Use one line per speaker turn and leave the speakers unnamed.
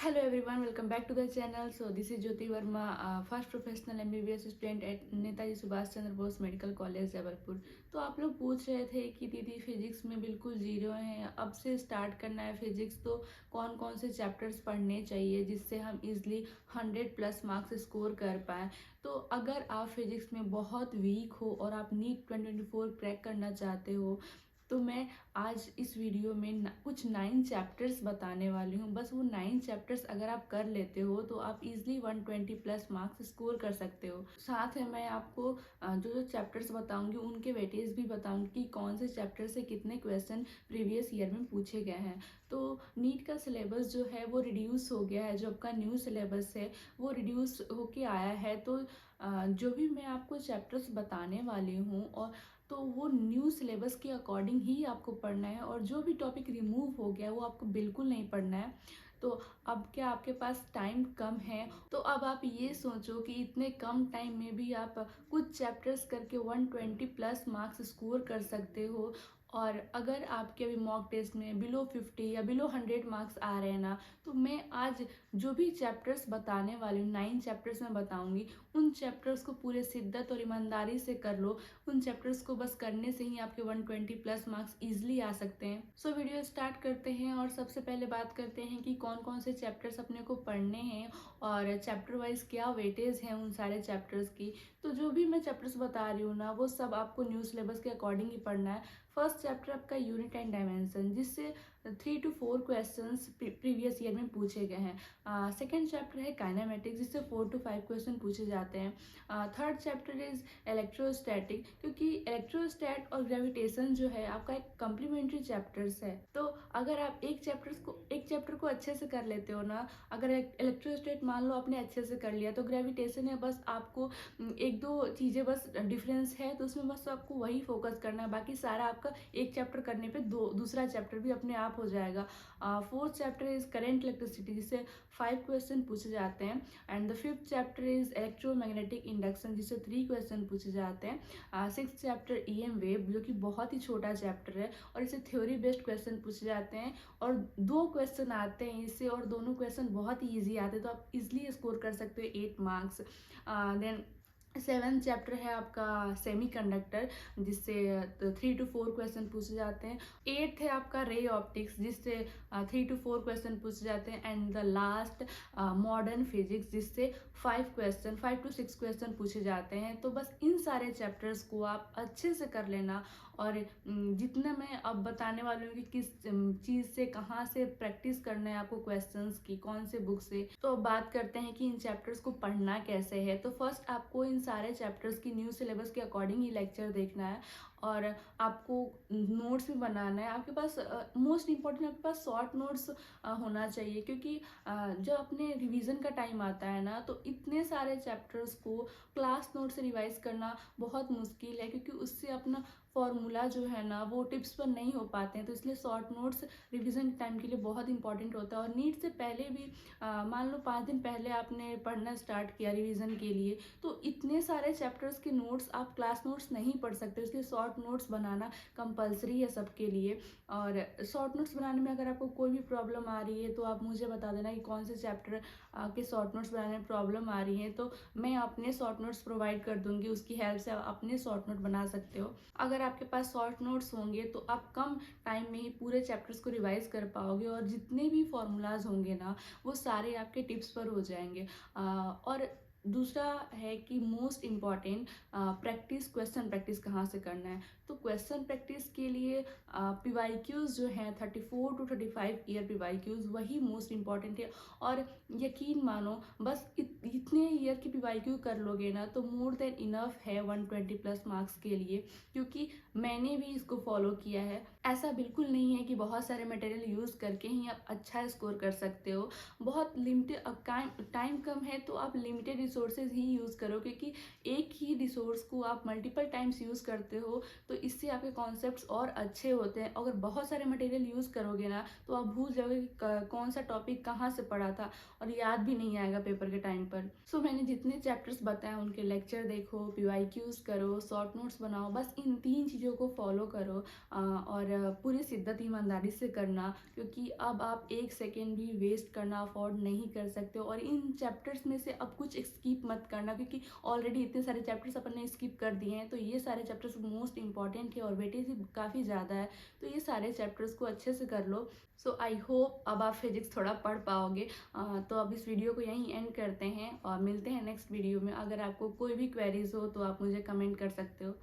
Hello everyone, welcome back to the channel. So this is Jyoti Verma, first professional MBBS student at Netaji Subhash Chandra Bose medical college Jabalpur. तो आप लोग पूछ रहे थे कि दीदी फिजिक्स में बिल्कुल जीरो हैं, अब से स्टार्ट करना है फिजिक्स, तो कौन कौन से चैप्टर्स पढ़ने चाहिए जिससे हम इजली 100+ मार्क्स स्कोर कर पाएँ। तो अगर आप फिजिक्स में बहुत वीक हो और आप नीट 2024 क्रैक करना चाहते हो, तो मैं आज इस वीडियो में कुछ 9 चैप्टर्स बताने वाली हूँ। बस वो 9 चैप्टर्स अगर आप कर लेते हो तो आप इजीली 120+ मार्क्स स्कोर कर सकते हो। साथ है मैं आपको जो जो चैप्टर्स बताऊंगी उनके वेटेज भी बताऊंगी कि कौन से चैप्टर से कितने क्वेश्चन प्रीवियस ईयर में पूछे गए हैं। तो नीट का सिलेबस जो है वो रिड्यूस हो गया है, जो आपका न्यू सिलेबस है वो रिड्यूस होके आया है। तो जो भी मैं आपको चैप्टर्स बताने वाली हूँ और तो वो न्यू सिलेबस के अकॉर्डिंग ही आपको पढ़ना है, और जो भी टॉपिक रिमूव हो गया है वो आपको बिल्कुल नहीं पढ़ना है। तो अब क्या आपके पास टाइम कम है, तो अब आप ये सोचो कि इतने कम टाइम में भी आप कुछ चैप्टर्स करके 120+ मार्क्स स्कोर कर सकते हो। और अगर आपके अभी मॉक टेस्ट में बिलो 50 या बिलो 100 मार्क्स आ रहे हैं ना, तो मैं आज जो भी चैप्टर्स बताने वाली हूँ, 9 चैप्टर्स मैं बताऊंगी, उन चैप्टर्स को पूरे शिद्दत और ईमानदारी से कर लो। उन चैप्टर्स को बस करने से ही आपके 120+ मार्क्स इजीली आ सकते हैं। सो वीडियो स्टार्ट करते हैं और सबसे पहले बात करते हैं कि कौन कौन से चैप्टर्स अपने को पढ़ने हैं और चैप्टर वाइज क्या वेटेज हैं उन सारे चैप्टर्स की। तो जो भी मैं चैप्टर्स बता रही हूँ ना, वो सब आपको न्यू सिलेबस के अकॉर्डिंग ही पढ़ना है। फर्स्ट चैप्टर आपका यूनिट एंड डायमेंशन, जिससे 3 to 4 क्वेश्चंस प्रीवियस ईयर में पूछे गए हैं। सेकेंड चैप्टर है काइनेमेटिक्स, जिससे 4 to 5 क्वेश्चन पूछे जाते हैं। थर्ड चैप्टर इज इलेक्ट्रोस्टैटिक, क्योंकि इलेक्ट्रोस्टैट और ग्रेविटेशन जो है आपका एक कम्प्लीमेंट्री चैप्टर्स है। तो अगर आप एक चैप्टर को अच्छे से कर लेते हो ना, अगर इलेक्ट्रोस्टैट मान लो आपने अच्छे से कर लिया, तो ग्रेविटेशन है बस आपको एक दो चीज़ें बस डिफरेंस है, तो उसमें बस आपको वही फोकस करना है, बाकी सारा आपका एक चैप्टर करने पे दूसरा चैप्टर भी अपने आप हो जाएगा। Fourth chapter is current electricity, जिससे 5 क्वेश्चन पूछे जाते हैं। And the fifth chapter is electromagnetic induction, जिससे 3 क्वेश्चन पूछे जाते हैं। सिक्स चैप्टर EM वेव, जो कि बहुत ही छोटा चैप्टर है और इससे थ्योरी बेस्ड क्वेश्चन पूछे जाते हैं, और 2 क्वेश्चन आते हैं इससे, और दोनों क्वेश्चन बहुत ही ईजी आते हैं, तो आप इजिली स्कोर कर सकते हो 8 मार्क्स। देन सेवेंथ चैप्टर है आपका सेमी कंडक्टर, जिससे 3 to 4 क्वेश्चन पूछे जाते हैं। एट्थ है आपका रे ऑप्टिक्स, जिससे 3 to 4 क्वेश्चन पूछे जाते हैं। And the last modern physics, जिससे 5 to 6 क्वेश्चन पूछे जाते हैं। तो बस इन सारे चैप्टर्स को आप अच्छे से कर लेना, और जितना मैं अब बताने वाली हूँ कि किस चीज़ से कहाँ से प्रैक्टिस करना है आपको क्वेश्चंस की, कौन से बुक से। तो अब बात करते हैं कि इन चैप्टर्स को पढ़ना कैसे है। तो फर्स्ट आपको इन सारे चैप्टर्स की न्यू सिलेबस के अकॉर्डिंग ही लेक्चर देखना है, और आपको नोट्स भी बनाना है। आपके पास मोस्ट इम्पॉर्टेंट आपके पास शॉर्ट नोट्स होना चाहिए, क्योंकि जब अपने रिवीजन का टाइम आता है ना, तो इतने सारे चैप्टर्स को क्लास नोट से रिवाइज करना बहुत मुश्किल है, क्योंकि उससे अपना फॉर्मूला जो है ना वो टिप्स पर नहीं हो पाते हैं। तो इसलिए शॉर्ट नोट्स रिवीजन टाइम के लिए बहुत इंपॉर्टेंट होता है। और नीट से पहले भी मान लो 5 दिन पहले आपने पढ़ना स्टार्ट किया रिवीजन के लिए, तो इतने सारे चैप्टर्स के नोट्स आप क्लास नोट्स नहीं पढ़ सकते, इसलिए शॉर्ट नोट्स बनाना कंपलसरी है सबके लिए। और शॉर्ट नोट्स बनाने में अगर आपको कोई भी प्रॉब्लम आ रही है, तो आप मुझे बता देना कि कौन से चैप्टर के शॉर्ट नोट्स बनाने में प्रॉब्लम आ रही है, तो मैं अपने शॉर्ट नोट्स प्रोवाइड कर दूंगी, उसकी हेल्प से आप अपने शॉर्ट नोट बना सकते हो। अगर आपके पास शॉर्ट नोट्स होंगे तो आप कम टाइम में ही पूरे चैप्टर्स को रिवाइज कर पाओगे, और जितने भी फॉर्मूलाज होंगे ना वो सारे आपके टिप्स पर हो जाएंगे। और दूसरा है कि most important practice, question practice कहाँ से करना है। तो क्वेश्चन प्रैक्टिस के लिए PYQs जो हैं 34 to 35 ईयर PYQs वही मोस्ट इम्पॉर्टेंट है। और यकीन मानो बस इतने ईयर की PYQ कर लोगे ना, तो मोर देन इनफ है 120+ मार्क्स के लिए, क्योंकि मैंने भी इसको फॉलो किया है। ऐसा बिल्कुल नहीं है कि बहुत सारे मटेरियल यूज़ करके ही आप अच्छा स्कोर कर सकते हो। बहुत लिमिटेड, अब टाइम कम है तो आप लिमिटेड रिसोर्सेज ही यूज़ करो, क्योंकि एक ही रिसोर्स को आप मल्टीपल टाइम्स यूज़ करते हो तो इससे आपके कॉन्सेप्ट्स और अच्छे होते हैं। अगर बहुत सारे मटेरियल यूज़ करोगे ना, तो आप भूल जाओगे कि कौन सा टॉपिक कहाँ से पढ़ा था, और याद भी नहीं आएगा पेपर के टाइम पर। सो मैंने जितने चैप्टर्स बताए उनके लेक्चर देखो, PYQs करो, शॉर्ट नोट्स बनाओ, बस इन 3 चीज़ों को फॉलो करो। और पूरी शिद्दत ईमानदारी से करना, क्योंकि अब आप 1 सेकेंड भी वेस्ट करना अफ़ोर्ड नहीं कर सकते हो। और इन चैप्टर्स में से अब कुछ स्किप मत करना, क्योंकि ऑलरेडी इतने सारे चैप्टर्स अपन ने स्किप कर दिए हैं, तो ये सारे चैप्टर्स मोस्ट इंपॉर्टेंट है और वेटेज भी काफ़ी ज़्यादा है, तो ये सारे चैप्टर्स को अच्छे से कर लो। सो आई होप अब आप फिजिक्स थोड़ा पढ़ पाओगे। तो अब इस वीडियो को यहीं एंड करते हैं और मिलते हैं नेक्स्ट वीडियो में। अगर आपको कोई भी क्वेरीज हो तो आप मुझे कमेंट कर सकते हो।